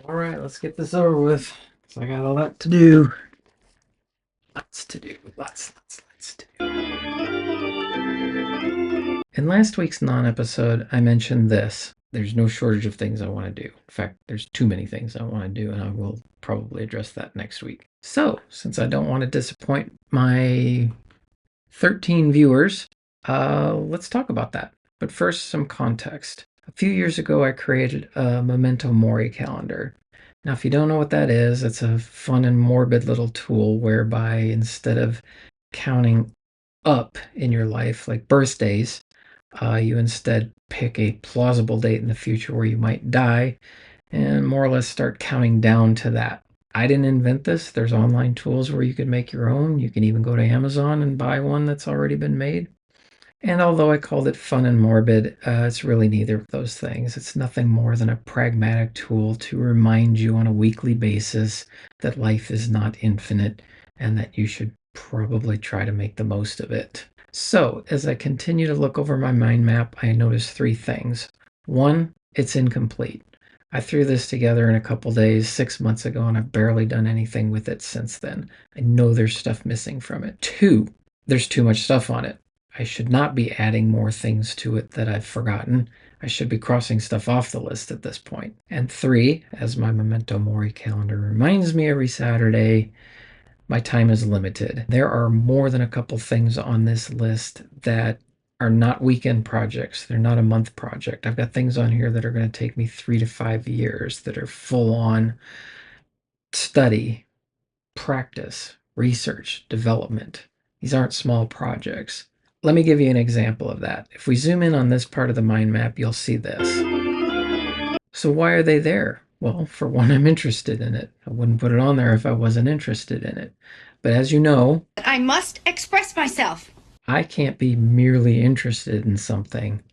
All right, let's get this over with. So I got a lot to do. Lots to do. Lots to do. In last week's non-episode, I mentioned this. There's no shortage of things I want to do. In fact, there's too many things I want to do, and I will probably address that next week. So, since I don't want to disappoint my 13 viewers, let's talk about that. But first, some context. A few years ago, I created a Memento Mori calendar. Now, if you don't know what that is, it's a fun and morbid little tool whereby instead of counting up in your life, like birthdays, you instead pick a plausible date in the future where you might die and more or less start counting down to that. I didn't invent this. There's online tools where you can make your own. You can even go to Amazon and buy one that's already been made. And although I called it fun and morbid, it's really neither of those things. It's nothing more than a pragmatic tool to remind you on a weekly basis that life is not infinite and that you should probably try to make the most of it. So, as I continue to look over my mind map, I notice three things. One, it's incomplete. I threw this together in a couple days 6 months ago, and I've barely done anything with it since then. I know there's stuff missing from it. Two, there's too much stuff on it. I should not be adding more things to it that I've forgotten. I should be crossing stuff off the list at this point. And three, as my Memento Mori calendar reminds me every Saturday, my time is limited. There are more than a couple things on this list that are not weekend projects. They're not a month project. I've got things on here that are going to take me 3 to 5 years that are full on study, practice, research, development. These aren't small projects. Let me give you an example of that. If we zoom in on this part of the mind map, you'll see this. So why are they there? Well, for one, I'm interested in it. I wouldn't put it on there if I wasn't interested in it. But as you know, I must express myself. I can't be merely interested in something.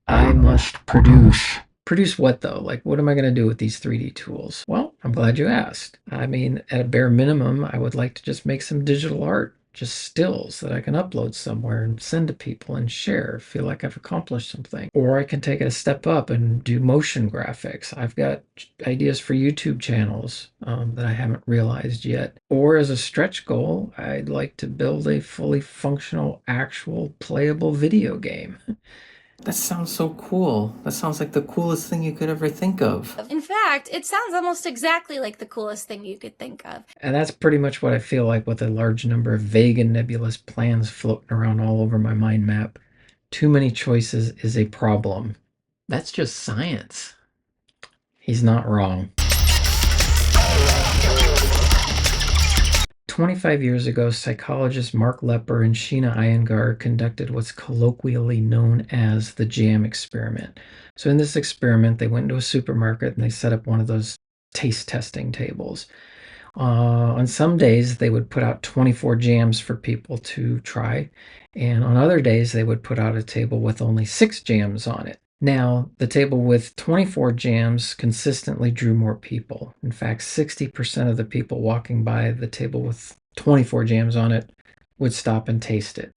I must produce. Produce what though? Like, what am I going to do with these 3D tools? Well, I'm glad you asked. I mean, at a bare minimum, I would like to just make some digital art, just stills that I can upload somewhere and send to people and share, feel like I've accomplished something. Or I can take it a step up and do motion graphics. I've got ideas for YouTube channels that I haven't realized yet. Or as a stretch goal, I'd like to build a fully functional, actual playable video game. That sounds so cool. That sounds like the coolest thing you could ever think of. In fact, it sounds almost exactly like the coolest thing you could think of. And that's pretty much what I feel like with a large number of vague and nebulous plans floating around all over my mind map. Too many choices is a problem. That's just science. He's not wrong. 25 years ago, psychologists Mark Lepper and Sheena Iyengar conducted what's colloquially known as the jam experiment. So in this experiment, they went into a supermarket and they set up one of those taste testing tables. On some days, they would put out 24 jams for people to try, and on other days, they would put out a table with only 6 jams on it. Now, the table with 24 jams consistently drew more people. In fact, 60% of the people walking by the table with 24 jams on it would stop and taste it.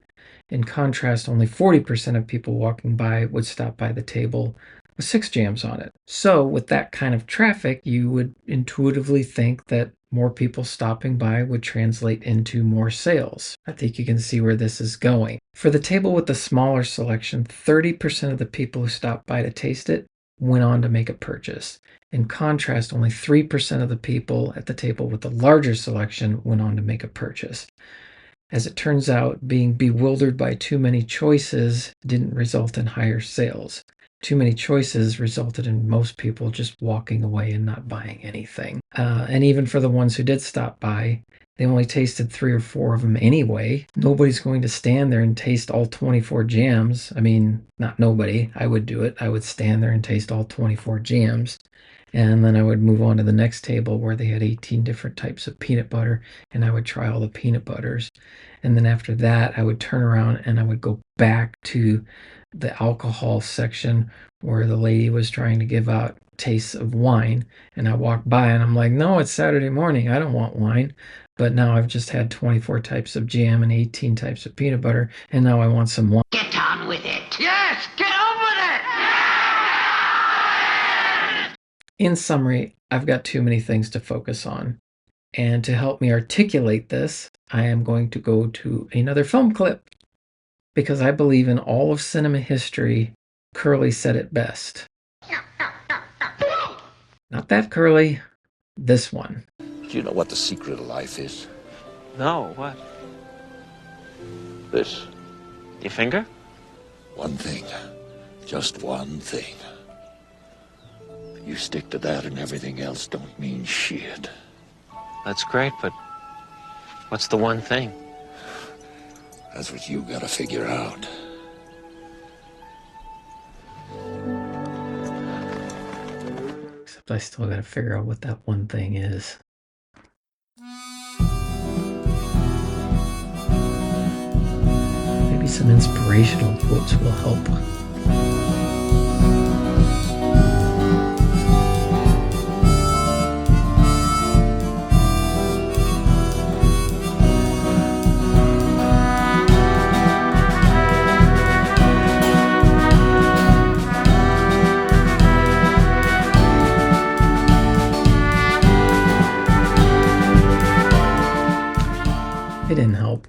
In contrast, only 40% of people walking by would stop by the table with 6 jams on it. So, with that kind of traffic, you would intuitively think that more people stopping by would translate into more sales. I think you can see where this is going. For the table with the smaller selection, 30% of the people who stopped by to taste it went on to make a purchase. In contrast, only 3% of the people at the table with the larger selection went on to make a purchase. As it turns out, being bewildered by too many choices didn't result in higher sales. Too many choices resulted in most people just walking away and not buying anything. And even for the ones who did stop by, they only tasted 3 or 4 of them anyway. Nobody's going to stand there and taste all 24 jams. I mean, not nobody. I would do it. I would stand there and taste all 24 jams. And then I would move on to the next table where they had 18 different types of peanut butter, and I would try all the peanut butters. And then after that, I would turn around and I would go back to the alcohol section where the lady was trying to give out tastes of wine. And I walked by and I'm like, no, it's Saturday morning. I don't want wine. But now I've just had 24 types of jam and 18 types of peanut butter, and now I want some wine. Get on with it. Yes, get on with it. In summary, I've got too many things to focus on. And to help me articulate this, I am going to go to another film clip because I believe in all of cinema history, Curly said it best. Not that Curly, this one. Do you know what the secret of life is? No, what? This. Your finger? One thing. Just one thing. You stick to that and everything else don't mean shit. That's great, but what's the one thing? That's what you gotta figure out. Except I still gotta figure out what that one thing is. Maybe some inspirational quotes will help. It didn't help.